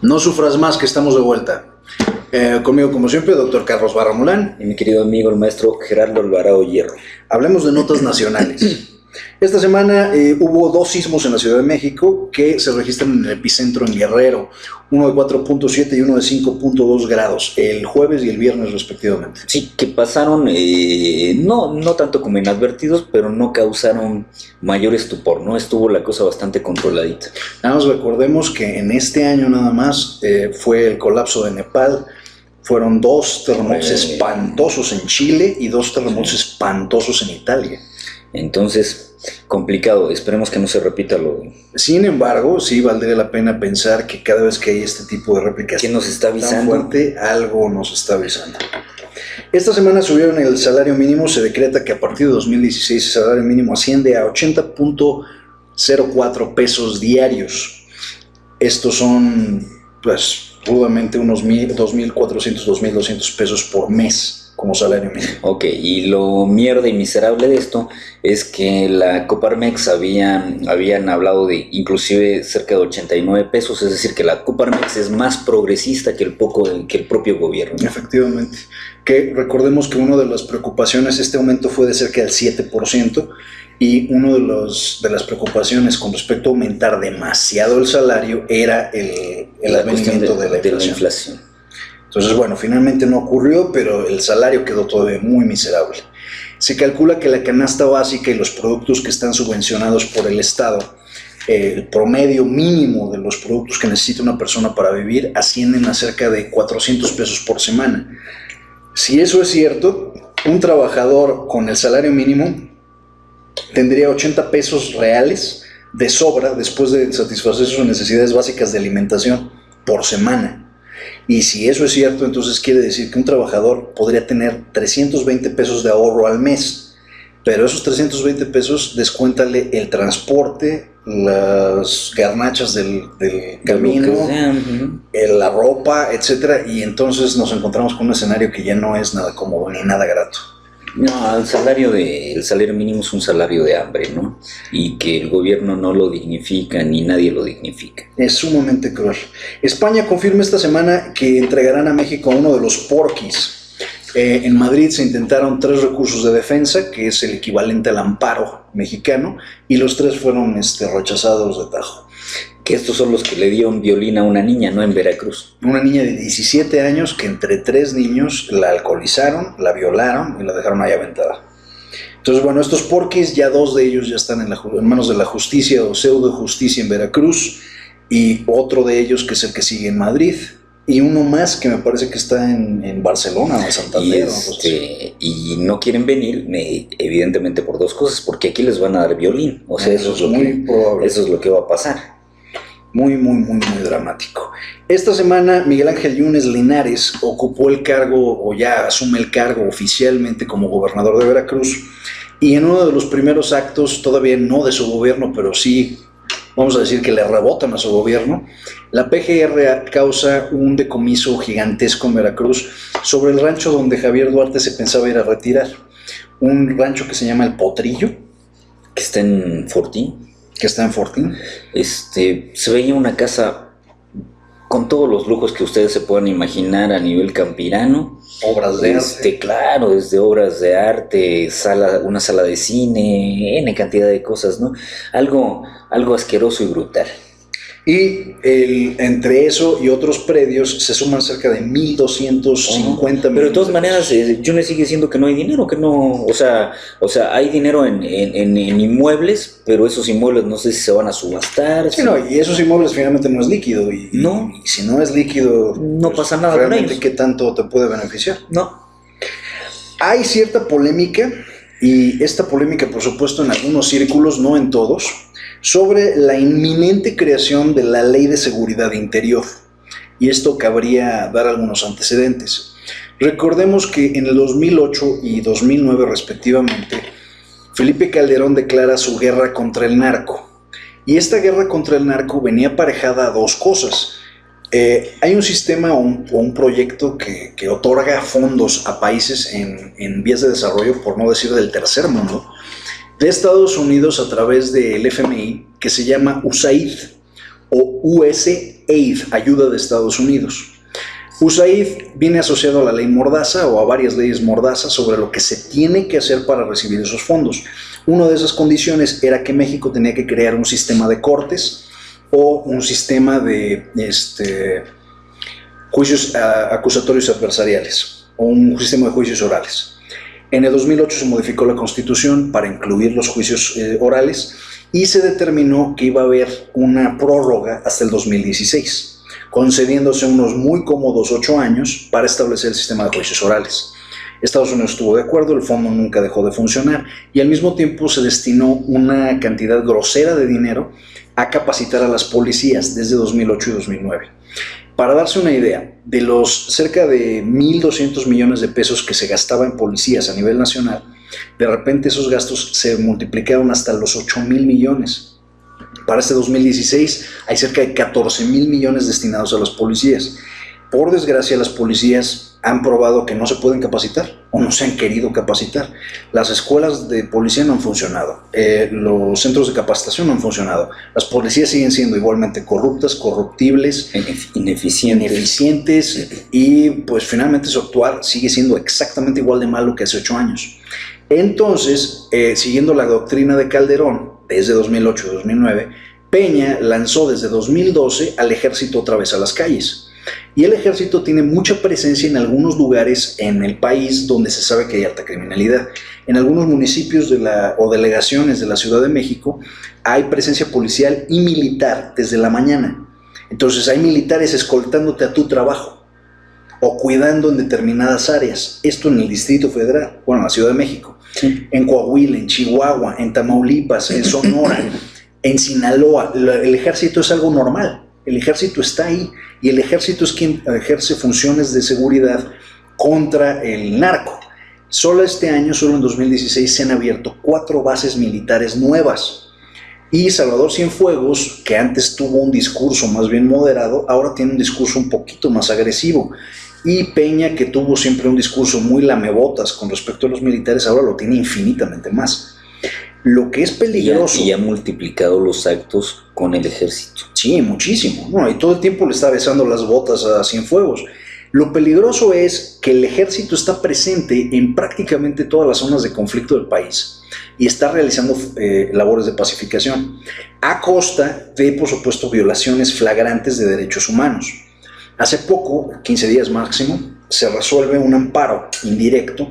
No sufras más, que estamos de vuelta. Conmigo, como siempre, doctor Carlos Barra Mulán. Y mi querido amigo, el maestro Gerardo Alvarado Hierro. Hablemos de notas nacionales. Esta semana hubo 2 sismos en la Ciudad de México que se registran en el epicentro en Guerrero, uno de 4.7 y uno de 5.2 grados, el jueves y el viernes respectivamente. Sí, que pasaron, no tanto como inadvertidos, pero no causaron mayor estupor, ¿no? Estuvo la cosa bastante controladita. Nada más recordemos que en este año nada más fue el colapso de Nepal. Fueron 2 terremotos espantosos en Chile y 2 terremotos espantosos en Italia. Entonces, complicado, esperemos que no se repita lo... Sin embargo, sí valdría la pena pensar que cada vez que hay este tipo de réplicas ¿Quién nos está avisando? Tan fuerte, algo nos está avisando. Esta semana subieron el salario mínimo. Se decreta que a partir de 2016 el salario mínimo asciende a 80.04 pesos diarios. Estos son, pues, rudamente unos 2.400, 2.200 pesos por mes como salario mínimo. Ok, y lo mierda y miserable de esto es que la Coparmex habían hablado de inclusive cerca de 89 pesos, es decir, que la Coparmex es más progresista que el propio gobierno, ¿no? Efectivamente, que recordemos que una de las preocupaciones, este aumento fue de cerca del 7%, y una de las preocupaciones con respecto a aumentar demasiado el salario era el advenimiento de la inflación. Entonces, bueno, finalmente no ocurrió, pero el salario quedó todavía muy miserable. Se calcula que la canasta básica y los productos que están subvencionados por el Estado, el promedio mínimo de los productos que necesita una persona para vivir, ascienden a cerca de 400 pesos por semana. Si eso es cierto, un trabajador con el salario mínimo tendría 80 pesos reales de sobra después de satisfacer sus necesidades básicas de alimentación por semana. Y si eso es cierto, entonces quiere decir que un trabajador podría tener 320 pesos de ahorro al mes. Pero esos 320 pesos, descuéntale el transporte, las garnachas del camino, la ropa, etc. Y entonces nos encontramos con un escenario que ya no es nada cómodo ni nada grato. No, el salario mínimo es un salario de hambre, ¿no? Y que el gobierno no lo dignifica, ni nadie lo dignifica. Es sumamente cruel. España confirma esta semana que entregarán a México a uno de los porquis. En Madrid se intentaron 3 recursos de defensa, que es el equivalente al amparo mexicano, y los 3 fueron rechazados de tajo. Que estos son los que le dieron violín a una niña, ¿no? En Veracruz. Una niña de 17 años que entre 3 niños la alcoholizaron, la violaron y la dejaron ahí aventada. Entonces, bueno, estos porquis, ya 2 de ellos ya están en manos de la justicia o pseudo justicia en Veracruz, y otro de ellos que es el que sigue en Madrid, y uno más que me parece que está en Barcelona o en Santander. Y no quieren venir, evidentemente por 2 cosas, porque aquí les van a dar violín. O sea, eso es lo que va a pasar. Muy, muy, muy, muy dramático. Esta semana Miguel Ángel Yunes Linares ocupó el cargo, o ya asume el cargo oficialmente como gobernador de Veracruz, y en uno de los primeros actos, todavía no de su gobierno, pero sí, vamos a decir que le rebotan a su gobierno, la PGR causa un decomiso gigantesco en Veracruz sobre el rancho donde Javier Duarte se pensaba ir a retirar. Un rancho que se llama El Potrillo. Que está en Fortín. Se veía una casa con todos los lujos que ustedes se puedan imaginar a nivel campirano. Obras de arte. Claro, desde obras de arte, una sala de cine, N cantidad de cosas, ¿no? Algo asqueroso y brutal. Y entre eso y otros predios se suman cerca de 1.250 millones. Pero de todas maneras, Yunes sigue diciendo que no hay dinero, que no, o sea, hay dinero en inmuebles, pero esos inmuebles no sé si se van a subastar. Sí, no, y esos inmuebles finalmente no es líquido, y si no es líquido, no pues, pasa nada realmente con ellos. ¿Qué tanto te puede beneficiar? No. Hay cierta polémica, y esta polémica, por supuesto, en algunos círculos, no en todos, sobre la inminente creación de la Ley de Seguridad Interior, y esto cabría dar algunos antecedentes. Recordemos que en el 2008 y 2009 respectivamente, Felipe Calderón declara su guerra contra el narco, y esta guerra contra el narco venía aparejada a 2 cosas. Hay un sistema o un proyecto que otorga fondos a países en vías de desarrollo, por no decir del tercer mundo, de Estados Unidos a través del FMI, que se llama USAID, o USAID, ayuda de Estados Unidos. USAID viene asociado a la ley Mordaza o a varias leyes Mordaza sobre lo que se tiene que hacer para recibir esos fondos. Una de esas condiciones era que México tenía que crear un sistema de cortes o un sistema de juicios acusatorios adversariales o un sistema de juicios orales. En el 2008 se modificó la Constitución para incluir los juicios orales y se determinó que iba a haber una prórroga hasta el 2016. Concediéndose unos muy cómodos 8 años para establecer el sistema de juicios orales. Estados Unidos estuvo de acuerdo, el fondo nunca dejó de funcionar y al mismo tiempo se destinó una cantidad grosera de dinero a capacitar a las policías desde 2008 y 2009. Para darse una idea, de los cerca de 1.200 millones de pesos que se gastaba en policías a nivel nacional, de repente esos gastos se multiplicaron hasta los 8.000 millones. Para este 2016 hay cerca de 14.000 millones destinados a las policías. Por desgracia, las policías han probado que no se pueden capacitar o no se han querido capacitar. Las escuelas de policía no han funcionado, los centros de capacitación no han funcionado. Las policías siguen siendo igualmente corruptas, corruptibles, ineficientes y pues finalmente su actuar sigue siendo exactamente igual de malo que hace 8 años. Entonces, siguiendo la doctrina de Calderón, desde 2008 y 2009, Peña lanzó desde 2012 al ejército otra vez a las calles. Y el ejército tiene mucha presencia en algunos lugares en el país donde se sabe que hay alta criminalidad. En algunos municipios o delegaciones de la Ciudad de México hay presencia policial y militar desde la mañana. Entonces hay militares escoltándote a tu trabajo o cuidando en determinadas áreas. Esto en el Distrito Federal, bueno, en la Ciudad de México. Sí. En Coahuila, en Chihuahua, en Tamaulipas, en Sonora, en Sinaloa, el ejército es algo normal. El ejército está ahí y el ejército es quien ejerce funciones de seguridad contra el narco. Solo este año, solo en 2016, se han abierto 4 bases militares nuevas. Y Salvador Cienfuegos, que antes tuvo un discurso más bien moderado, ahora tiene un discurso un poquito más agresivo. Y Peña, que tuvo siempre un discurso muy lamebotas con respecto a los militares, ahora lo tiene infinitamente más. Lo que es peligroso... Y ha multiplicado los actos con el ejército. Sí, muchísimo. No, y todo el tiempo le está besando las botas a Cienfuegos. Lo peligroso es que el ejército está presente en prácticamente todas las zonas de conflicto del país y está realizando labores de pacificación a costa de, por supuesto, violaciones flagrantes de derechos humanos. Hace poco, 15 días máximo, se resuelve un amparo indirecto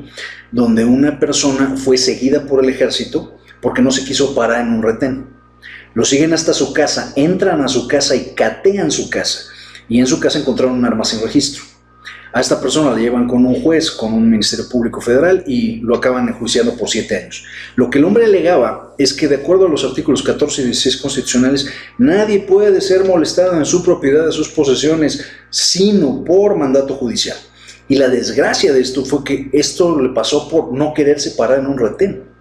donde una persona fue seguida por el ejército porque no se quiso parar en un retén. Lo siguen hasta su casa, entran a su casa y catean su casa. Y en su casa encontraron un arma sin registro. A esta persona la llevan con un juez, con un Ministerio Público Federal y lo acaban enjuiciando por 7 años. Lo que el hombre alegaba es que de acuerdo a los artículos 14 y 16 constitucionales, nadie puede ser molestado en su propiedad, en sus posesiones, sino por mandato judicial. Y la desgracia de esto fue que esto le pasó por no quererse parar en un retén.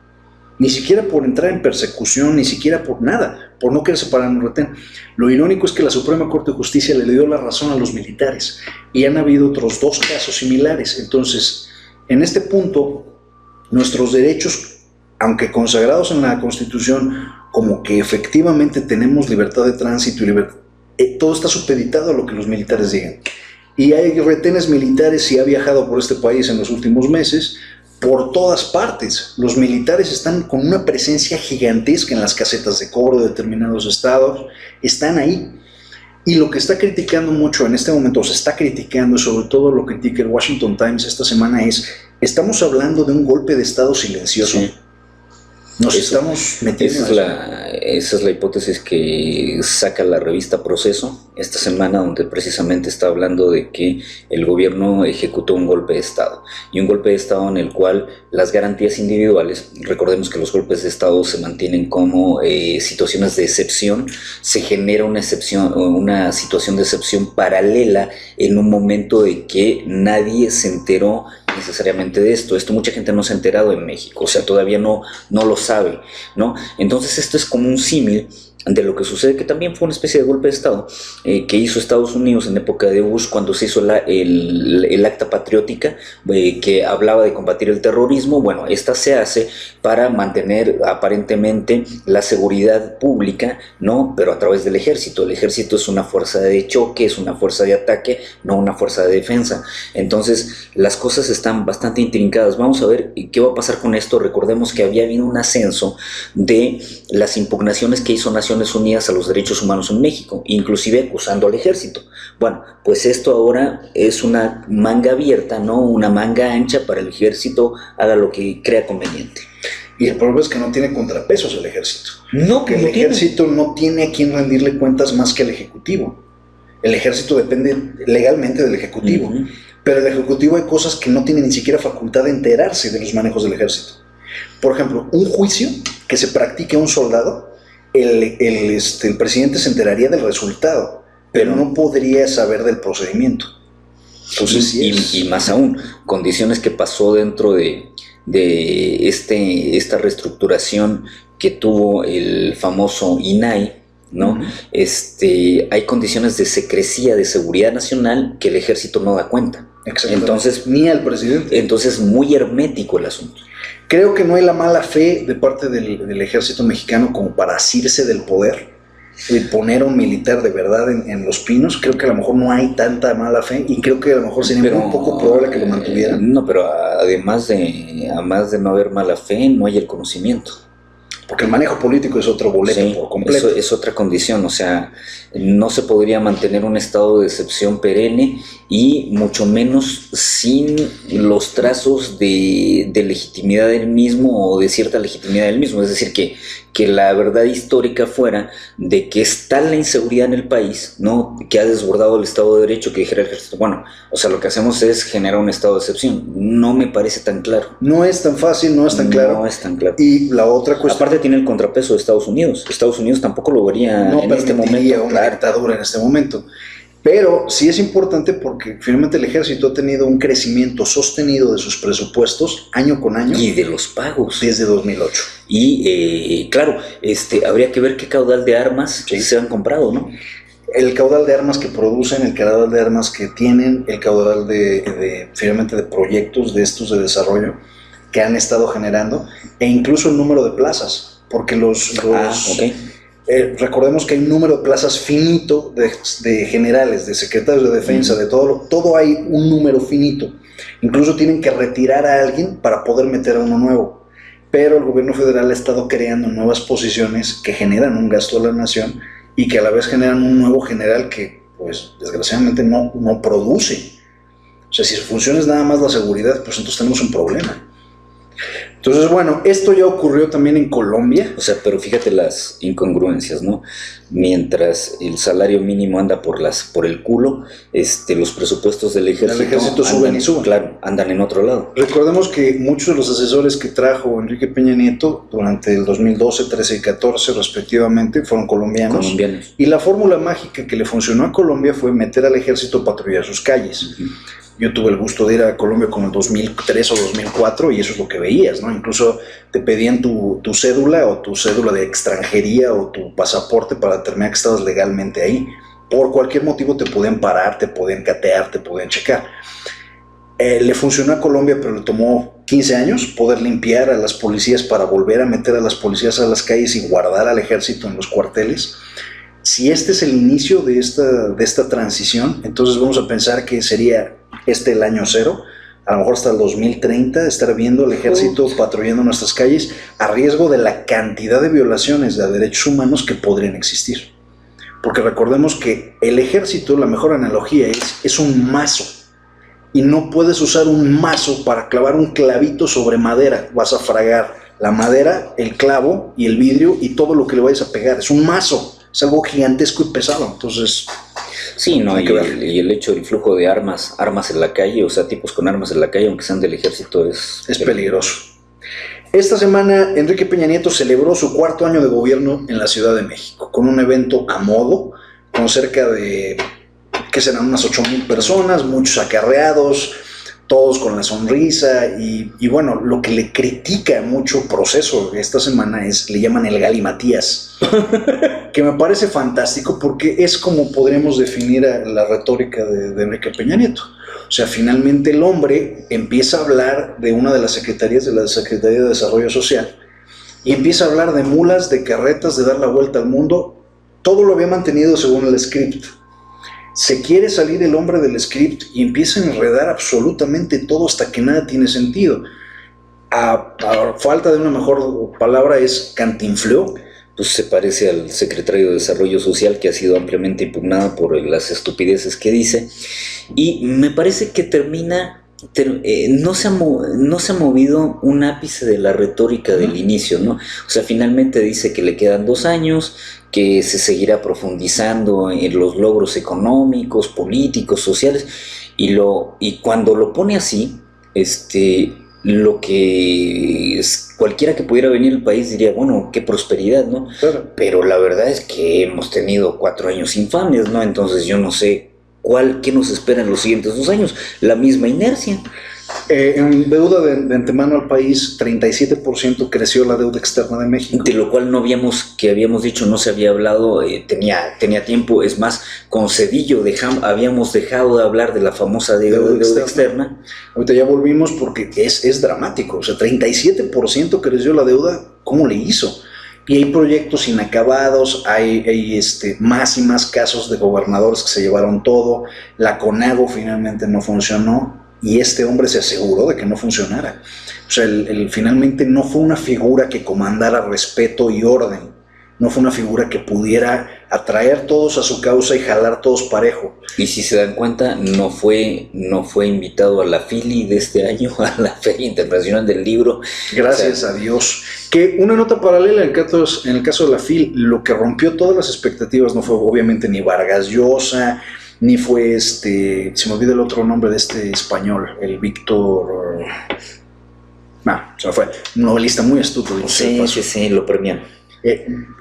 Ni siquiera por entrar en persecución, ni siquiera por nada, por no quererse parar en un retén. Lo irónico es que la Suprema Corte de Justicia le dio la razón a los militares y han habido otros 2 casos similares. Entonces, en este punto, nuestros derechos, aunque consagrados en la Constitución, como que efectivamente tenemos libertad de tránsito y libertad, todo está supeditado a lo que los militares digan. Y hay retenes militares, si ha viajado por este país en los últimos meses, por todas partes. Los militares están con una presencia gigantesca en las casetas de cobro de determinados estados, están ahí. Y lo que está criticando mucho en este momento, o se está criticando, sobre todo lo critica el Washington Times esta semana, estamos hablando de un golpe de estado silencioso. Sí. Nos estamos metiendo esa es la hipótesis que saca la revista Proceso esta semana, donde precisamente está hablando de que el gobierno ejecutó un golpe de estado, y un golpe de estado en el cual las garantías individuales, recordemos que los golpes de estado se mantienen como situaciones de excepción, se genera una situación de excepción paralela en un momento de que nadie se enteró necesariamente de esto. Mucha gente no se ha enterado en México, o sea, todavía no lo sabe, ¿no? Entonces esto es como un símil de lo que sucede, que también fue una especie de golpe de Estado que hizo Estados Unidos en época de Bush cuando se hizo el acta patriótica que hablaba de combatir el terrorismo. Bueno, esta se hace para mantener aparentemente la seguridad pública, ¿no? Pero a través del ejército. El ejército es una fuerza de choque, es una fuerza de ataque, no una fuerza de defensa. Entonces, las cosas están bastante intrincadas. Vamos a ver qué va a pasar con esto. Recordemos que había habido un ascenso de las impugnaciones que hizo Naciones Unidas a los derechos humanos en México, inclusive acusando al ejército. Bueno, pues esto ahora es una manga abierta, ¿no? Una manga ancha para el ejército, haga lo que crea conveniente. Y el problema es que no tiene contrapesos el ejército. No, que el ejército no tiene a quien rendirle cuentas más que al ejecutivo. El ejército depende legalmente del ejecutivo, pero el ejecutivo hay cosas que no tiene ni siquiera facultad de enterarse de los manejos del ejército. Por ejemplo, un juicio que se practique a un soldado, el presidente se enteraría del resultado, pero no podría saber del procedimiento. Entonces, y más aún, condiciones que pasó dentro de esta reestructuración que tuvo el famoso INAI, ¿no? Hay condiciones de secrecía, de seguridad nacional que el ejército no da cuenta. Entonces, ni al presidente. Entonces, muy hermético el asunto. Creo que no hay la mala fe de parte del ejército mexicano como para asirse del poder y poner a un militar de verdad en Los Pinos. Creo que a lo mejor no hay tanta mala fe y creo que a lo mejor sería un poco probable que lo mantuvieran. No, pero además de no haber mala fe, no hay el conocimiento. Porque el manejo político es otro boleto por completo. Eso es otra condición, o sea, no se podría mantener un estado de excepción perenne y mucho menos sin los trazos de legitimidad del mismo o de cierta legitimidad del mismo. Es decir, que la verdad histórica fuera de que está la inseguridad en el país, ¿no? Que ha desbordado el Estado de Derecho, que dijera el ejército. Bueno, o sea, lo que hacemos es generar un estado de excepción. No me parece tan claro. No es tan fácil, no es tan claro. No es tan claro. Y la otra cuestión... Aparte tiene el contrapeso de Estados Unidos. Estados Unidos tampoco lo vería en este momento. Una dictadura en este momento. Pero sí es importante porque finalmente el ejército ha tenido un crecimiento sostenido de sus presupuestos año con año. Y de los pagos. Desde 2008. Y claro, habría que ver qué caudal de armas se han comprado, ¿no? El caudal de armas que producen, el caudal de armas que tienen, el caudal finalmente de proyectos de estos de desarrollo que han estado generando, e incluso el número de plazas, porque recordemos que hay un número de plazas finito de generales, de secretarios de defensa, de todo hay un número finito. Incluso tienen que retirar a alguien para poder meter a uno nuevo. Pero el gobierno federal ha estado creando nuevas posiciones que generan un gasto a la nación y que a la vez generan un nuevo general que, pues, desgraciadamente no produce. O sea, si su función es nada más la seguridad, pues entonces tenemos un problema. Entonces, bueno, esto ya ocurrió también en Colombia. O sea, pero fíjate las incongruencias, ¿no? Mientras el salario mínimo anda por el culo, los presupuestos del ejército suben y suben. Claro, andan en otro lado. Recordemos que muchos de los asesores que trajo Enrique Peña Nieto durante el 2012, 13 y 14 respectivamente fueron colombianos. Y la fórmula mágica que le funcionó a Colombia fue meter al ejército a patrullar sus calles. Yo tuve el gusto de ir a Colombia como en 2003 o 2004 y eso es lo que veías, ¿no? Incluso te pedían tu cédula o tu cédula de extranjería o tu pasaporte para determinar que estabas legalmente ahí. Por cualquier motivo te podían parar, te podían catear, te podían checar. Le funcionó a Colombia, pero le tomó 15 años poder limpiar a las policías para volver a meter a las policías a las calles y guardar al ejército en los cuarteles. Si este es el inicio de esta transición, entonces vamos a pensar que sería el año cero, a lo mejor hasta el 2030, estar viendo al ejército patrullando nuestras calles a riesgo de la cantidad de violaciones de derechos humanos que podrían existir. Porque recordemos que el ejército, la mejor analogía es un mazo, y no puedes usar un mazo para clavar un clavito sobre madera. Vas a fragar la madera, el clavo y el vidrio y todo lo que le vayas a pegar. Es un mazo, es algo gigantesco y pesado, entonces... Sí, no, y el hecho del flujo de armas en la calle, o sea, tipos con armas en la calle, aunque sean del ejército, es peligroso. Esta semana, Enrique Peña Nieto celebró su 4º año de gobierno en la Ciudad de México, con un evento a modo, con cerca de, ¿qué serán? Unas 8,000 personas, muchos acarreados, todos con la sonrisa, y bueno, lo que le critica mucho Proceso esta semana le llaman el galimatías, que me parece fantástico porque es como podríamos definir la retórica de Enrique Peña Nieto. O sea, finalmente el hombre empieza a hablar de una de las secretarías de la Secretaría de Desarrollo Social y empieza a hablar de mulas, de carretas, de dar la vuelta al mundo. Todo lo había mantenido según el script. Se quiere salir el hombre del script y empieza a enredar absolutamente todo hasta que nada tiene sentido. A falta de una mejor palabra, es cantinfló. Pues se parece al secretario de Desarrollo Social, que ha sido ampliamente impugnado por las estupideces que dice, y me parece que no se ha movido un ápice de la retórica del inicio, ¿no? O sea, finalmente dice que le quedan 2 años, que se seguirá profundizando en los logros económicos, políticos, sociales, y cuando lo pone así, lo que cualquiera que pudiera venir al país diría, bueno, qué prosperidad, ¿no? Claro. Pero la verdad es que hemos tenido 4 años infames, ¿no? Entonces yo no sé qué nos espera en los siguientes 2 años, la misma inercia. En deuda de antemano al país, 37% creció la deuda externa de México. De lo cual habíamos dicho, no se había hablado, tenía tiempo. Es más, con Cedillo habíamos dejado de hablar de la famosa deuda externa. Ahorita ya volvimos porque es dramático. O sea, 37% creció la deuda. ¿Cómo le hizo? Y hay proyectos inacabados, hay más y más casos de gobernadores que se llevaron todo. La CONAGO finalmente no funcionó. Y este hombre se aseguró de que no funcionara. O sea, finalmente no fue una figura que comandara respeto y orden. No fue una figura que pudiera atraer todos a su causa y jalar todos parejo. Y si se dan cuenta, no fue invitado a la FILI de este año, a la Feria Internacional del Libro. Gracias a Dios. Que una nota paralela, en el caso de la FIL, lo que rompió todas las expectativas no fue obviamente ni Vargas Llosa, ni fue se me olvida el otro nombre de este español, el Víctor... se me fue, un novelista muy astuto. Sí, lo premian.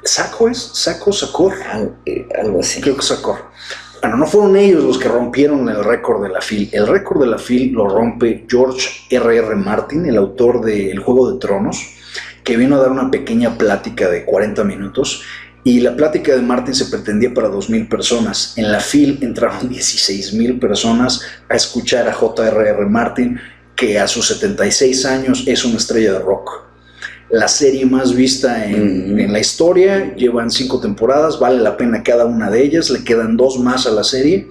¿Sacor? Algo así. Creo que Sacor. Bueno, no fueron ellos los que rompieron el récord de la FIL. El récord de la FIL lo rompe George R.R. Martin, el autor de El Juego de Tronos, que vino a dar una pequeña plática de 40 minutos. Y la plática de Martin se pretendía para 2,000 personas. En la FIL entraron 16,000 personas a escuchar a J.R.R. Martin, que a sus 76 años es una estrella de rock. La serie más vista en la historia, llevan 5 temporadas, vale la pena cada una de ellas, le quedan 2 más a la serie,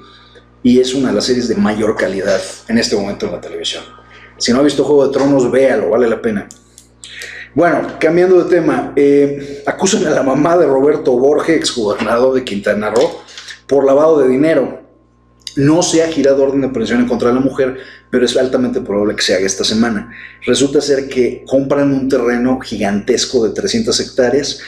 y es una de las series de mayor calidad en este momento en la televisión. Si no ha visto Juego de Tronos, véalo, vale la pena. Bueno, cambiando de tema, acusan a la mamá de Roberto Borge, exgobernador de Quintana Roo, por lavado de dinero. No se ha girado orden de aprehensión en contra de la mujer, pero es altamente probable que se haga esta semana. Resulta ser que compran un terreno gigantesco de 300 hectáreas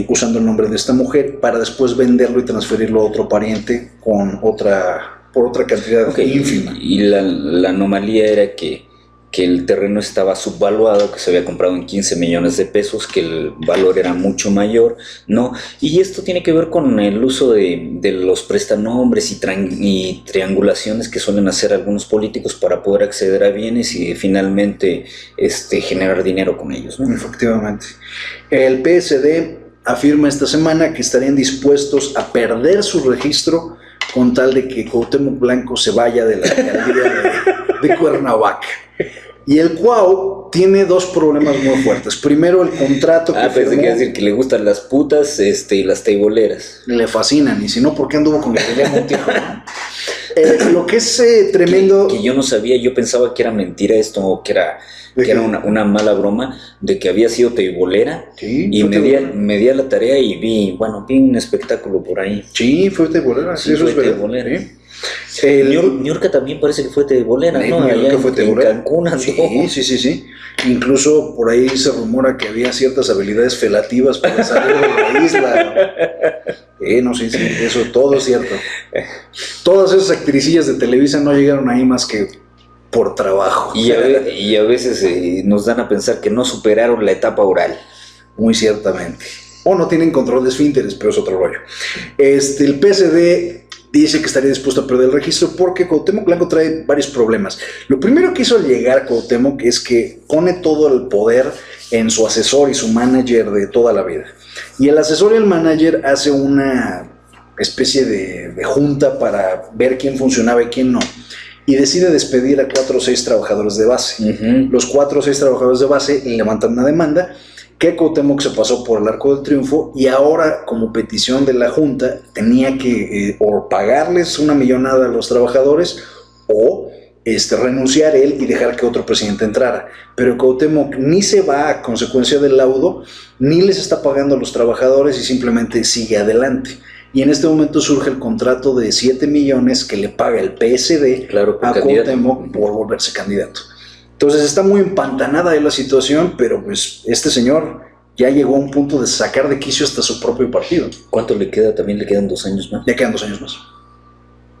usando el nombre de esta mujer para después venderlo y transferirlo a otro pariente por otra cantidad ínfima. Y la anomalía era que el terreno estaba subvaluado, que se había comprado en 15 millones de pesos, que el valor era mucho mayor, ¿no? Y esto tiene que ver con el uso de los prestanombres y triangulaciones que suelen hacer algunos políticos para poder acceder a bienes y finalmente generar dinero con ellos, ¿no? Efectivamente. El PSD afirma esta semana que estarían dispuestos a perder su registro con tal de que Cuauhtémoc Blanco se vaya de la alcaldía de Cuernavaca. Y el Cuau tiene 2 problemas muy fuertes. Primero, el contrato que pensé que iba a decir que le gustan las putas y las teiboleras. Le fascinan, y si no, ¿por qué anduvo con Galilea Montijo? Lo que es tremendo... Que yo no sabía, yo pensaba que era mentira esto, o que era una mala broma, de que había sido teibolera. Sí, y me di a la tarea y vi un espectáculo por ahí. Sí, fue teibolera. Sí, fue teibolera. ¿Sí? Niurka también parece que fue teibolera, ¿no? Allá fue teibolera. En Cancún, ¿no? Sí. Incluso por ahí se rumora que había ciertas habilidades felativas para salir de la isla. No sé, sí, eso todo es cierto. Todas esas actricillas de Televisa no llegaron ahí más que por trabajo. Y a veces nos dan a pensar que no superaron la etapa oral. Muy ciertamente. O no tienen control de esfínteres, pero es otro rollo. El PSD dice que estaría dispuesto a perder el registro porque Cuauhtémoc Blanco trae varios problemas. Lo primero que hizo al llegar Cuauhtémoc es que pone todo el poder en su asesor y su manager de toda la vida. Y el asesor y el manager hace una especie de junta para ver quién funcionaba y quién no. Y decide despedir a 4 o 6 trabajadores de base. Los 4 o 6 trabajadores de base levantan una demanda que Cuauhtémoc se pasó por el arco del triunfo y ahora, como petición de la Junta, tenía que o pagarles una millonada a los trabajadores o renunciar él y dejar que otro presidente entrara. Pero Cuauhtémoc ni se va a consecuencia del laudo, ni les está pagando a los trabajadores y simplemente sigue adelante. Y en este momento surge el contrato de 7 millones que le paga el PSD a Cuauhtémoc por volverse candidato. Entonces está muy empantanada ahí la situación, pero pues este señor ya llegó a un punto de sacar de quicio hasta su propio partido. ¿Cuánto le queda? También le quedan 2 años más. Le quedan 2 años más.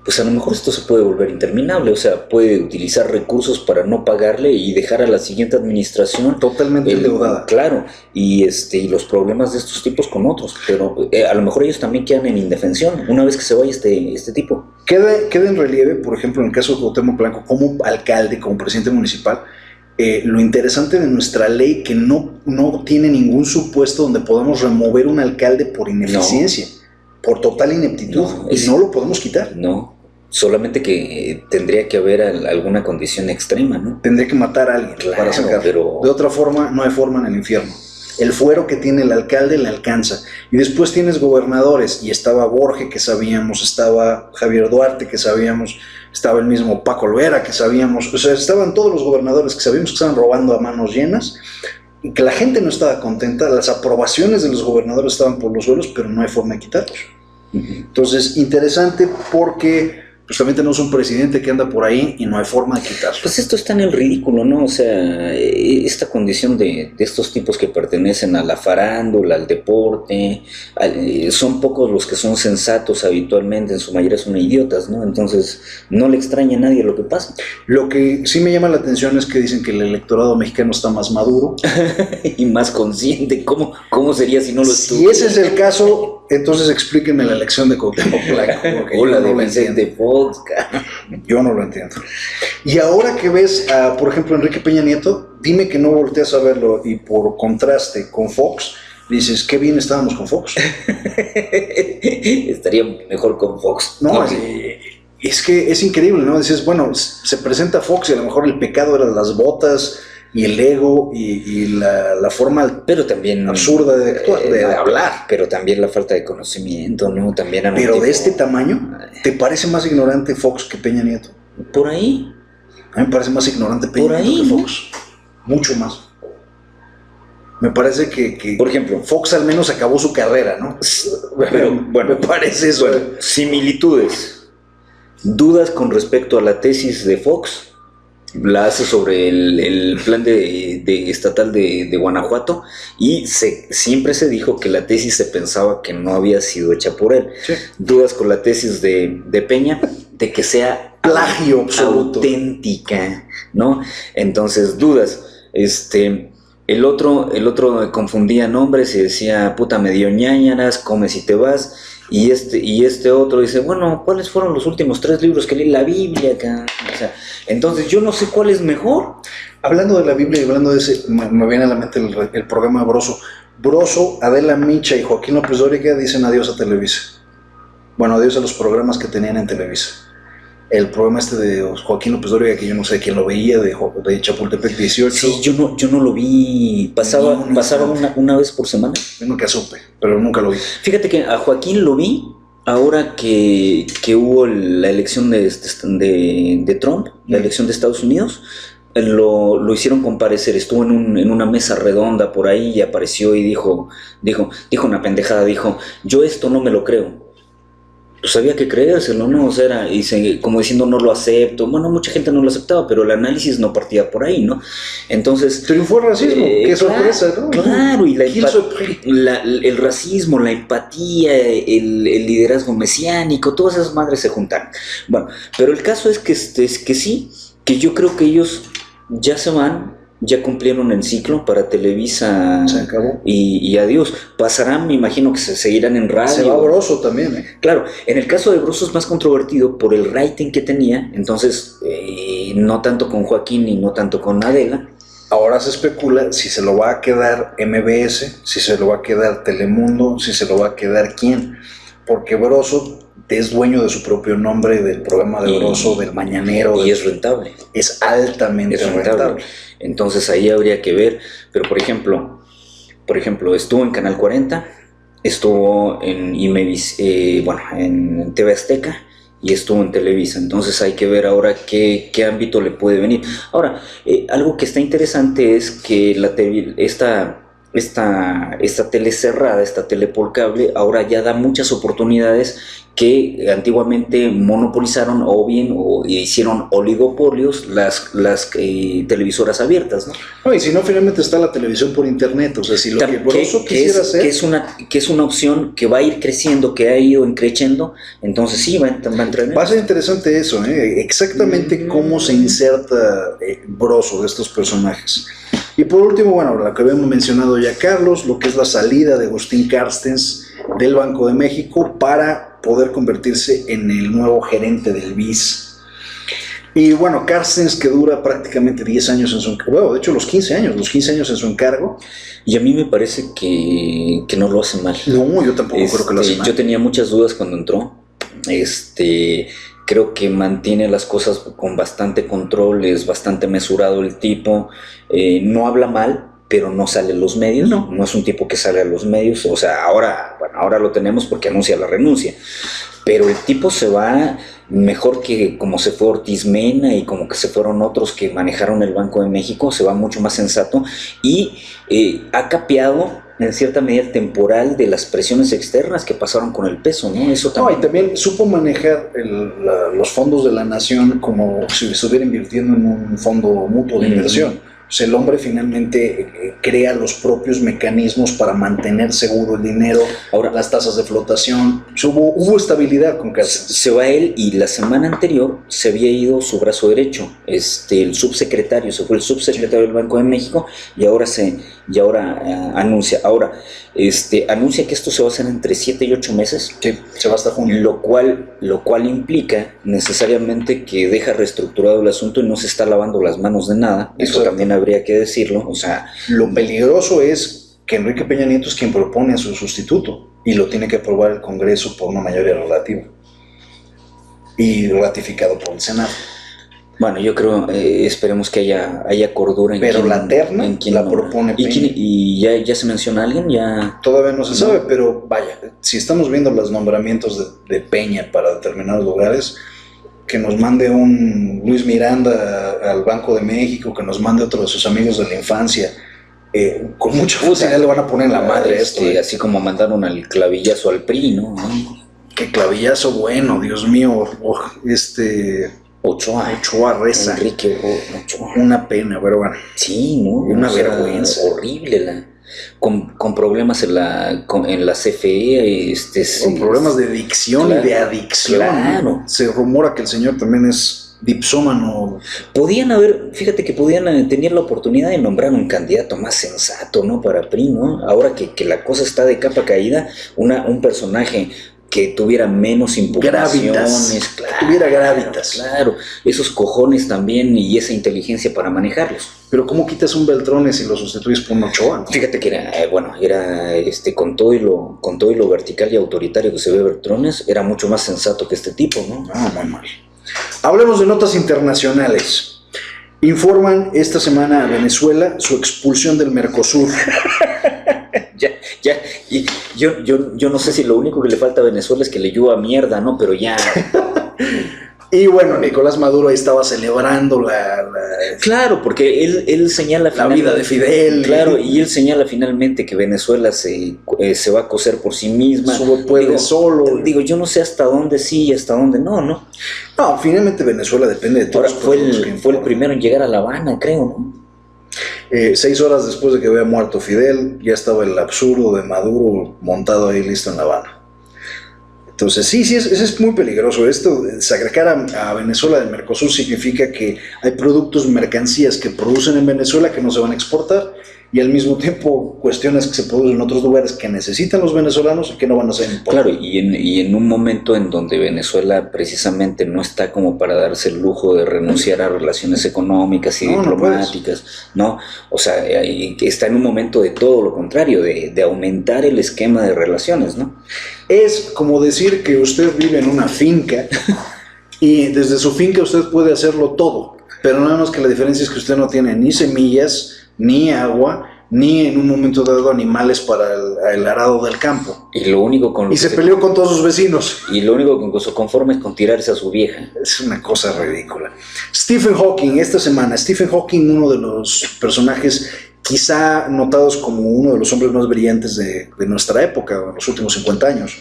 Pues a lo mejor esto se puede volver interminable, o sea, puede utilizar recursos para no pagarle y dejar a la siguiente administración totalmente endeudada. Claro, y los problemas de estos tipos con otros, pero a lo mejor ellos también quedan en indefensión una vez que se vaya este tipo. Queda en relieve, por ejemplo, en el caso de Cuauhtémoc Blanco, como alcalde, como presidente municipal, lo interesante de nuestra ley que no tiene ningún supuesto donde podamos remover un alcalde por ineficiencia, por total ineptitud, y no lo podemos quitar. No. Solamente que tendría que haber alguna condición extrema, ¿no? Tendría que matar a alguien para sacarlo. Pero de otra forma, no hay forma en el infierno. El fuero que tiene el alcalde le alcanza. Y después tienes gobernadores, y estaba Borge, que sabíamos, estaba Javier Duarte, que sabíamos, estaba el mismo Paco Olvera, que sabíamos, o sea, estaban todos los gobernadores que sabíamos que estaban robando a manos llenas, y que la gente no estaba contenta, las aprobaciones de los gobernadores estaban por los suelos, pero no hay forma de quitarlos. Entonces, interesante porque pues también tenemos un presidente que anda por ahí y no hay forma de quitarlo. Pues esto está en el ridículo, ¿no? O sea, esta condición de estos tipos que pertenecen a la farándula, al deporte, son pocos los que son sensatos habitualmente, en su mayoría son idiotas, ¿no? Entonces, no le extraña a nadie lo que pasa. Lo que sí me llama la atención es que dicen que el electorado mexicano está más maduro. Y más consciente. ¿Cómo sería si no lo estuviera? Si ese es el caso, entonces explíquenme la elección de Cuauhtémoc Blanco. O la de Vicente Fox. Yo no lo entiendo. Y ahora que ves a, por ejemplo, Enrique Peña Nieto, dime que no volteas a verlo y por contraste con Fox, dices, qué bien estábamos con Fox. Estaría mejor con Fox. No, es que es increíble, ¿no? Dices, bueno, se presenta Fox y a lo mejor el pecado eran las botas y el ego y la forma pero también absurda de actuar, de hablar. Pero también la falta de conocimiento, ¿no? También pero de este tamaño, ¿te parece más ignorante Fox que Peña Nieto? Por ahí. A mí me parece más ignorante Peña Nieto que Fox. Mucho más. Me parece que por ejemplo, Fox al menos acabó su carrera, ¿no? Pero bueno, me parece eso. Bueno, similitudes. Dudas con respecto a la tesis de Fox. La hace sobre el plan de estatal de Guanajuato y siempre se dijo que la tesis se pensaba que no había sido hecha por él. Sí. Dudas con la tesis de Peña de que sea plagio absoluto, auténtica, ¿no? Entonces dudas. El otro confundía nombres y decía puta me dio ñañaras, come si te vas. Y este otro dice, bueno, ¿cuáles fueron los últimos 3 libros que leí? La Biblia acá. O sea, entonces yo no sé cuál es mejor. Hablando de la Biblia y hablando de ese, me viene a la mente el programa de Broso. Broso, Adela Micha y Joaquín López Dóriga dicen adiós a Televisa. Bueno, adiós a los programas que tenían en Televisa. El programa de Joaquín López Dóriga, que yo no sé quién lo veía, de Chapultepec 18. Sí, yo no lo vi. Pasaba una vez por semana. Yo nunca supe, pero nunca lo vi. Fíjate que a Joaquín lo vi ahora que hubo la elección de Trump, la elección de Estados Unidos. Lo hicieron comparecer, estuvo en una mesa redonda por ahí y apareció y dijo una pendejada, dijo, yo esto no me lo creo. Pues había que creérselo, ¿no? O sea, como diciendo no lo acepto. Bueno, mucha gente no lo aceptaba, pero el análisis no partía por ahí, ¿no? Entonces... triunfó el racismo, qué sorpresa, ¿no? Claro, y el racismo, la empatía, el liderazgo mesiánico, todas esas madres se juntaron. Bueno, pero el caso es que sí, que yo creo que ellos ya se van ya cumplieron el ciclo para Televisa Se acabó. y adiós. Pasarán, me imagino que se seguirán en radio. Se va Broso también, ¿eh? Claro, en el caso de Broso es más controvertido por el rating que tenía, entonces no tanto con Joaquín y no tanto con Adela. Ahora se especula si se lo va a quedar MBS, si se lo va a quedar Telemundo, si se lo va a quedar quién. Porque Broso es dueño de su propio nombre, del programa de Broso, del Mañanero. Y es rentable. Es altamente rentable. Entonces ahí habría que ver, pero por ejemplo, estuvo en Canal 40, estuvo en en TV Azteca y estuvo en Televisa. Entonces hay que ver ahora qué ámbito le puede venir. Ahora, algo que está interesante es que esta tele cerrada, esta tele por cable, ahora ya da muchas oportunidades que antiguamente monopolizaron o hicieron oligopolios las televisoras abiertas, ¿no? No, y si no, finalmente está la televisión por internet. O sea, si lo que Broso quisiera hacer... Que es una opción que va a ir creciendo, que ha ido creciendo, entonces sí, va a entrar. Va a ser interesante eso, exactamente cómo se inserta Broso de estos personajes. Y por último, bueno, lo que habíamos mencionado ya Carlos, lo que es la salida de Agustín Carstens del Banco de México para poder convertirse en el nuevo gerente del BIS. Y bueno, Carstens, que dura prácticamente 10 años en su encargo, bueno, de hecho los 15 años en su encargo. Y a mí me parece que no lo hace mal. No, yo tampoco creo que lo hace mal. Yo tenía muchas dudas cuando entró. Creo que mantiene las cosas con bastante control, es bastante mesurado el tipo, no habla mal, pero no sale a los medios, no es un tipo que sale a los medios, o sea, ahora lo tenemos porque anuncia la renuncia, pero el tipo se va mejor que como se fue Ortiz Mena y como que se fueron otros que manejaron el Banco de México, se va mucho más sensato y ha capeado en cierta medida el temporal de las presiones externas que pasaron con el peso, ¿no? Eso también. No, y también supo manejar los fondos de la nación como si estuviera invirtiendo en un fondo mutuo de inversión. O sea, el hombre finalmente crea los propios mecanismos para mantener seguro el dinero, ahora las tasas de flotación. Hubo estabilidad con Carstens. Se va él y la semana anterior se había ido su brazo derecho, el subsecretario, se fue el subsecretario del Banco de México y ahora anuncia. Anuncia que esto se va a hacer entre 7 y 8 meses. Sí, se va hasta junio. Lo cual implica necesariamente que deja reestructurado el asunto y no se está lavando las manos de nada. Eso Exacto. también habría que decirlo. O sea, lo peligroso es que Enrique Peña Nieto es quien propone a su sustituto y lo tiene que aprobar el Congreso por una mayoría relativa y ratificado por el Senado. bueno, yo creo, esperemos que haya cordura en Pero quién, la terna en quién la propone Peña. ¿Y ya se menciona a alguien? Ya Todavía no se sabe, pero vaya, si estamos viendo los nombramientos de Peña para determinados lugares, que nos mande un Luis Miranda al Banco de México, que nos mande otro de sus amigos de la infancia, con mucha facilidad le van a poner en la madre esto. Así como mandaron al clavillazo al PRI, ¿no? Qué clavillazo bueno, Dios mío, Ochoa Reza. Enrique Ochoa. Una pena, pero bueno. Sí, ¿no? Una vergüenza. Horrible, con problemas en la CFE. Con problemas de dicción, claro, y de adicción. Claro. Se rumora que el señor también es dipsómano. Fíjate que podían tener la oportunidad de nombrar un candidato más sensato, ¿no? Para PRI, ¿no? Ahora que la cosa está de capa caída, un personaje que tuviera menos impugnaciones, tuviera gravitas. Claro, esos cojones también y esa inteligencia para manejarlos. Pero ¿cómo quitas un Beltrones y lo sustituyes por un Ochoa? Fíjate que era con todo y lo vertical y autoritario que se ve Beltrones, era mucho más sensato que este tipo, ¿no? Muy mal. Hablemos de notas internacionales. Informan esta semana a Venezuela su expulsión del Mercosur. Y yo no sé si lo único que le falta a Venezuela es que le llueva mierda, ¿no? Pero ya. Y bueno, Nicolás Maduro ahí estaba celebrando Claro, porque él señala la vida de Fidel. Claro, y él señala finalmente que Venezuela se va a coser por sí misma. Puede solo. Digo, yo no sé hasta dónde sí y hasta dónde no. No, finalmente Venezuela depende de todos. Ahora fue el primero en llegar a La Habana, creo, ¿no? 6 horas después de que había muerto Fidel, ya estaba el absurdo de Maduro montado ahí listo en La Habana. Entonces, sí, es muy peligroso. Esto, desagregar a Venezuela del Mercosur significa que hay productos, mercancías que producen en Venezuela que no se van a exportar y al mismo tiempo cuestiones que se producen en otros lugares que necesitan los venezolanos y que no van a ser importadas. Claro, y en un momento en donde Venezuela precisamente no está como para darse el lujo de renunciar a relaciones económicas y diplomáticas, ¿no? O sea, está en un momento de todo lo contrario, de aumentar el esquema de relaciones, ¿no? Es como decir que usted vive en una finca y desde su finca usted puede hacerlo todo, pero nada más que la diferencia es que usted no tiene ni semillas, ni agua, ni en un momento dado animales para el arado del campo. Y lo único con lo y se peleó con todos sus vecinos. Y lo único con que se conforma es con tirarse a su vieja. Es una cosa ridícula. Stephen Hawking, esta semana, Stephen Hawking, uno de los personajes quizá notados como uno de los hombres más brillantes de nuestra época, en los últimos 50 años.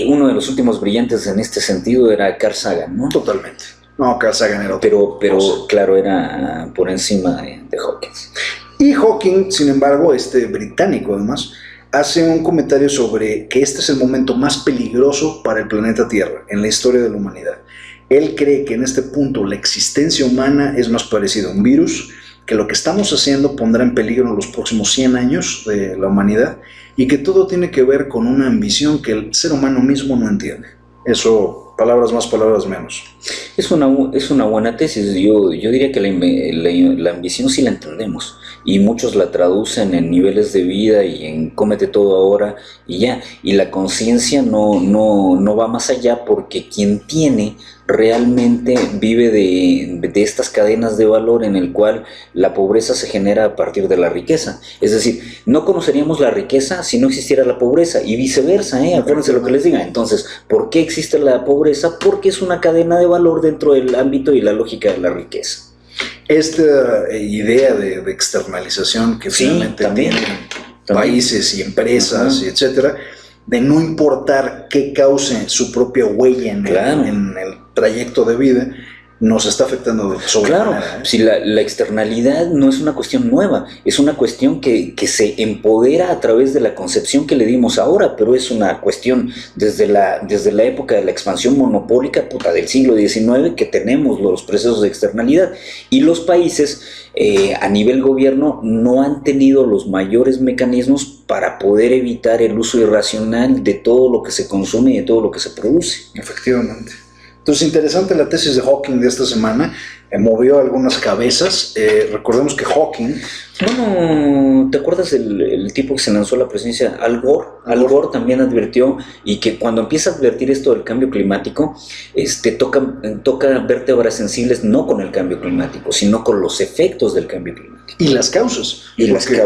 Uno de los últimos brillantes en este sentido era Carl Sagan, ¿no? Totalmente. No, Carl Sagan era otro. Pero claro, era por encima de Hawking. Y Hawking, sin embargo, británico además, hace un comentario sobre que este es el momento más peligroso para el planeta Tierra en la historia de la humanidad. Él cree que en este punto la existencia humana es más parecida a un virus, que lo que estamos haciendo pondrá en peligro los próximos 100 años de la humanidad y que todo tiene que ver con una ambición que el ser humano mismo no entiende. Eso, palabras más, palabras menos. Es una buena tesis. Yo diría que la ambición sí la entendemos y muchos la traducen en niveles de vida y en cómete todo ahora y ya. Y la conciencia no va más allá porque quien tiene realmente vive de estas cadenas de valor en el cual la pobreza se genera a partir de la riqueza. Es decir, no conoceríamos la riqueza si no existiera la pobreza y viceversa, acuérdense lo que les diga. Entonces, ¿por qué existe la pobreza? Porque es una cadena de valor dentro del ámbito y la lógica de la riqueza. Esta idea de externalización que finalmente tienen países y empresas, y etcétera, de no importar qué cause su propia huella en el trayecto de vida, nos está afectando de sobremanera. Claro, si la externalidad no es una cuestión nueva, es una cuestión que se empodera a través de la concepción que le dimos ahora, pero es una cuestión desde la época de la expansión monopólica del siglo XIX que tenemos los procesos de externalidad y los países a nivel gobierno no han tenido los mayores mecanismos para poder evitar el uso irracional de todo lo que se consume y de todo lo que se produce. Efectivamente. Entonces, interesante la tesis de Hawking de esta semana, movió algunas cabezas. Recordemos que Hawking... Bueno, ¿te acuerdas el tipo que se lanzó a la presidencia? Al Gore. Al Gore también advirtió, y que cuando empieza a advertir esto del cambio climático, toca vértebras sensibles no con el cambio climático, sino con los efectos del cambio climático. Y las causas.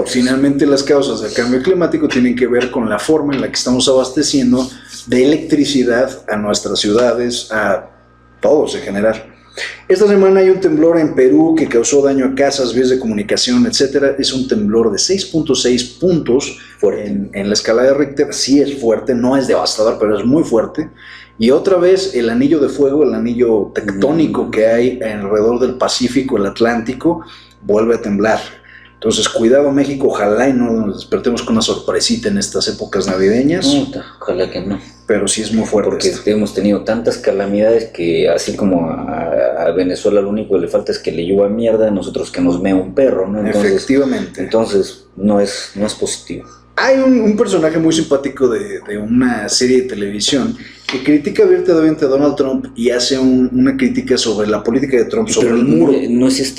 Finalmente las causas del cambio climático tienen que ver con la forma en la que estamos abasteciendo de electricidad a nuestras ciudades, a todos en general. Esta semana hay un temblor en Perú que causó daño a casas, vías de comunicación, etc. Es un temblor de 6.6 puntos en la escala de Richter. Sí es fuerte, no es devastador, pero es muy fuerte. Y otra vez el anillo de fuego, el anillo tectónico que hay alrededor del Pacífico, el Atlántico, vuelve a temblar. Entonces, cuidado México, ojalá y no nos despertemos con una sorpresita en estas épocas navideñas. Ojalá que no. Pero sí es muy fuerte. Porque hemos tenido tantas calamidades que así como a Venezuela lo único que le falta es que le llueva mierda, a nosotros que nos mea un perro, ¿no? Efectivamente. Entonces no es positivo. Hay un personaje muy simpático de una serie de televisión que critica abiertamente a Donald Trump y hace una crítica sobre la política de Trump, sobre el muro. ¿No es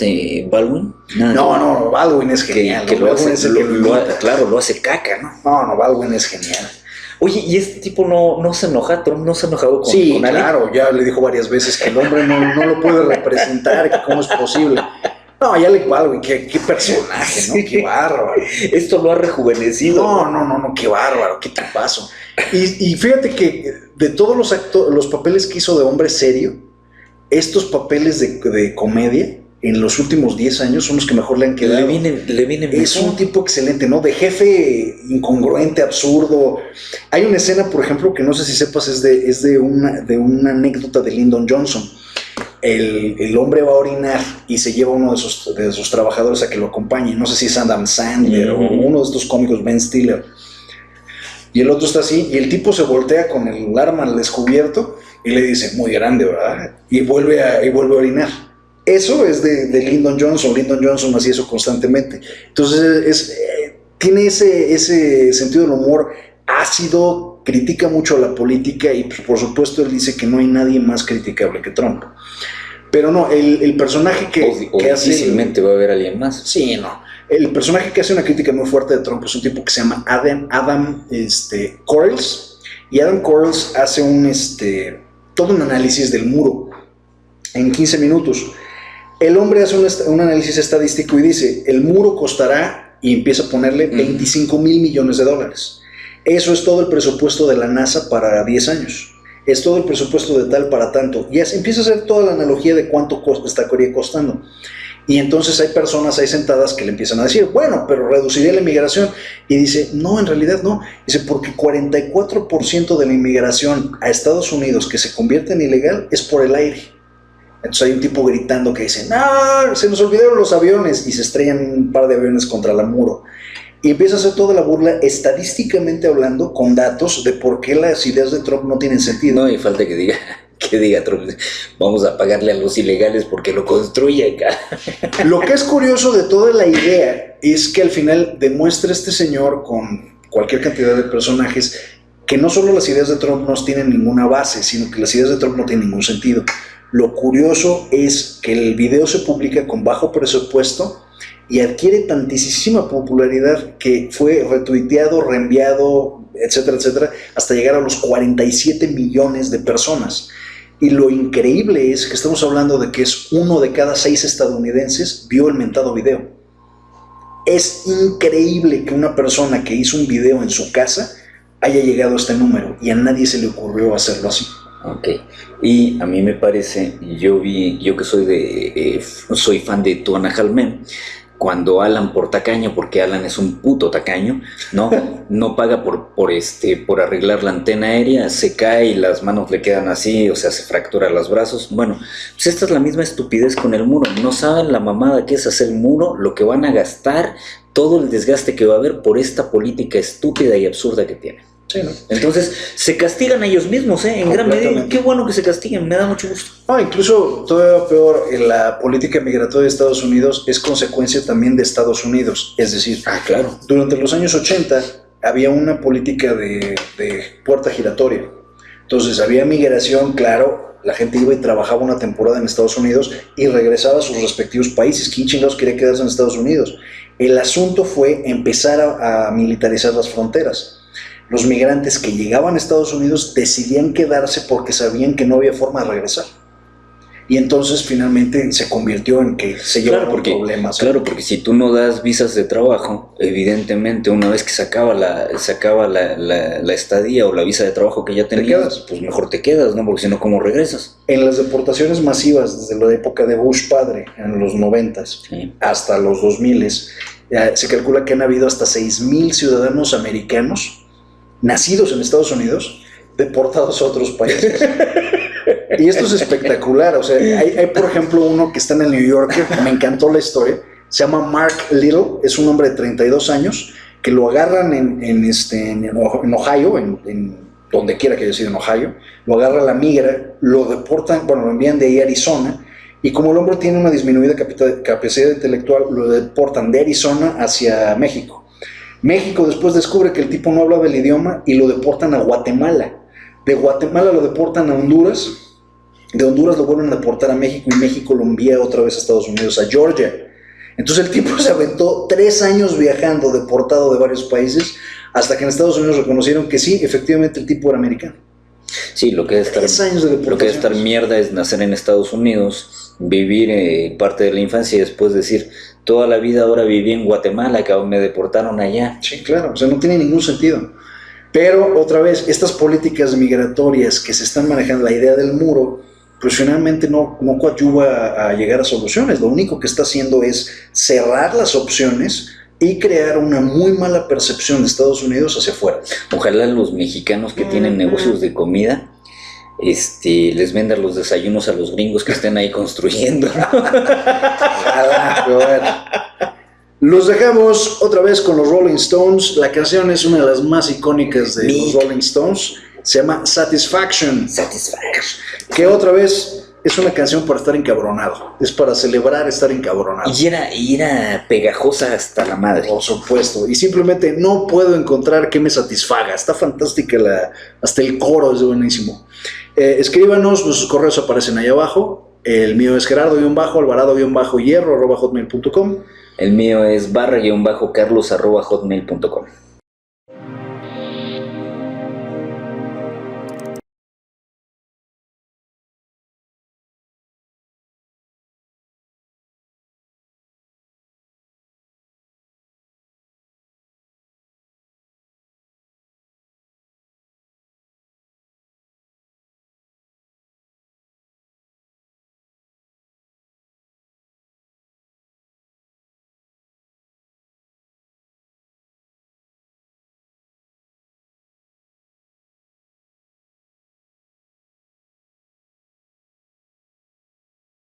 Baldwin? No, Baldwin es genial. Claro, lo hace caca, ¿no? No, Baldwin es genial. Oye, ¿y este tipo no se enoja? ¿Trump no se ha enojado con Sí, alguien? Claro, ya le dijo varias veces que el hombre no lo puede representar, que cómo es posible. No, ya le Baldwin, qué personaje, ¿no? Qué bárbaro. Esto lo ha rejuvenecido. No, qué bárbaro, qué tipazo. Y fíjate que de todos los papeles que hizo de hombre serio, estos papeles de comedia en los últimos 10 años son los que mejor le han quedado. Le vienen Es un tipo excelente, ¿no? De jefe incongruente, absurdo. Hay una escena, por ejemplo, que no sé si sepas, es de una anécdota de Lyndon Johnson. El hombre va a orinar y se lleva uno de sus trabajadores a que lo acompañe. No sé si es Adam Sandler o uno de estos cómicos, Ben Stiller. Y el otro está así, y el tipo se voltea con el arma al descubierto y le dice, muy grande, ¿verdad? Y vuelve a orinar. Eso es de Lyndon Johnson. Lyndon Johnson hacía eso constantemente. Entonces tiene ese sentido del humor ácido, critica mucho a la política y pues, por supuesto él dice que no hay nadie más criticable que Trump. Pero no, el personaje que hace... Difícilmente va a haber alguien más. Sí, no. El personaje que hace una crítica muy fuerte de Trump es un tipo que se llama Adam Corrales. Y Adam Corrales hace todo un análisis del muro en 15 minutos. El hombre hace un análisis estadístico y dice, el muro costará, y empieza a ponerle 25 mil millones de dólares. Eso es todo el presupuesto de la NASA para 10 años. Es todo el presupuesto de tal para tanto. Y así empieza a hacer toda la analogía de cuánto estaría costando. Y entonces hay personas ahí sentadas que le empiezan a decir, bueno, pero reduciría la inmigración. Y dice, no, en realidad no. Dice, porque 44% de la inmigración a Estados Unidos que se convierte en ilegal es por el aire. Entonces hay un tipo gritando que dice, no, se nos olvidaron los aviones. Y se estrellan un par de aviones contra el muro. Y empieza a hacer toda la burla, estadísticamente hablando, con datos de por qué las ideas de Trump no tienen sentido. No hay falta que diga Trump, vamos a pagarle a los ilegales porque lo construye acá. Lo que es curioso de toda la idea es que al final demuestra este señor con cualquier cantidad de personajes que no solo las ideas de Trump no tienen ninguna base, sino que las ideas de Trump no tienen ningún sentido. Lo curioso es que el video se publica con bajo presupuesto y adquiere tantísima popularidad que fue retuiteado, reenviado, etcétera, etcétera, hasta llegar a los 47 millones de personas. Y lo increíble es que estamos hablando de que es 1 de cada 6 estadounidenses vio el mentado video. Es increíble que una persona que hizo un video en su casa haya llegado a este número y a nadie se le ocurrió hacerlo así. Ok, y a mí me parece, yo que soy fan de Tuana Halmen, cuando Alan por tacaño, porque Alan es un puto tacaño, no paga por arreglar la antena aérea, se cae y las manos le quedan así, o sea, se fractura los brazos. Bueno, pues esta es la misma estupidez con el muro. No saben la mamada que es hacer el muro, lo que van a gastar, todo el desgaste que va a haber por esta política estúpida y absurda que tienen. Sí, ¿no? Entonces se castigan a ellos mismos, en gran medida. Qué bueno que se castiguen, me da mucho gusto. No, incluso todavía peor, la política migratoria de Estados Unidos es consecuencia también de Estados Unidos. Es decir, claro, durante los años 80 había una política de puerta giratoria. Entonces había migración, claro, la gente iba y trabajaba una temporada en Estados Unidos y regresaba a sus respectivos países. ¿Quién chingados quería quedarse en Estados Unidos? El asunto fue empezar a militarizar las fronteras. Los migrantes que llegaban a Estados Unidos decidían quedarse porque sabían que no había forma de regresar. Y entonces finalmente se convirtió en que se llevaron problemas. Claro, porque si tú no das visas de trabajo, evidentemente una vez que se acaba la estadía o la visa de trabajo que ya tenías, pues mejor te quedas, ¿no? Porque si no, ¿cómo regresas? En las deportaciones masivas desde la época de Bush padre, en los 90s, sí, hasta los 2000s, se calcula que han habido hasta 6,000 ciudadanos americanos nacidos en Estados Unidos, deportados a otros países. Y esto es espectacular. O sea, hay por ejemplo uno que está en el New Yorker, me encantó la historia, se llama Mark Little, es un hombre de 32 años, que lo agarran en Ohio, en donde quiera que haya sido en Ohio, lo agarra la migra, lo deportan, bueno, lo envían de ahí a Arizona, y como el hombre tiene una disminuida capacidad intelectual, lo deportan de Arizona hacia México. México después descubre que el tipo no hablaba el idioma y lo deportan a Guatemala. De Guatemala lo deportan a Honduras. De Honduras lo vuelven a deportar a México y México lo envía otra vez a Estados Unidos, a Georgia. Entonces el tipo se aventó 3 años viajando, deportado de varios países, hasta que en Estados Unidos reconocieron que sí, efectivamente el tipo era americano. Sí, lo que debe estar mierda es nacer en Estados Unidos, vivir parte de la infancia y después decir, toda la vida ahora viví en Guatemala, que aún me deportaron allá. Sí, claro, o sea, no tiene ningún sentido. Pero, otra vez, estas políticas migratorias que se están manejando, la idea del muro, pues finalmente no coadyuva a llegar a soluciones. Lo único que está haciendo es cerrar las opciones y crear una muy mala percepción de Estados Unidos hacia afuera. Ojalá los mexicanos que tienen negocios de comida les vendan los desayunos a los gringos que estén ahí construyendo. Ojalá, pero bueno. Los dejamos otra vez con los Rolling Stones. La canción es una de las más icónicas de los Rolling Stones. Se llama Satisfaction. Que otra vez es una canción para estar encabronado. Es para celebrar estar encabronado. Y era pegajosa hasta la madre. Por supuesto. Y simplemente no puedo encontrar que me satisfaga. Está fantástica hasta el coro es buenísimo. Escríbanos, sus correos aparecen ahí abajo. El mío es Gerardo-Alvarado-Hierro @hotmail.com. El mío es barra-carlos @hotmail.com.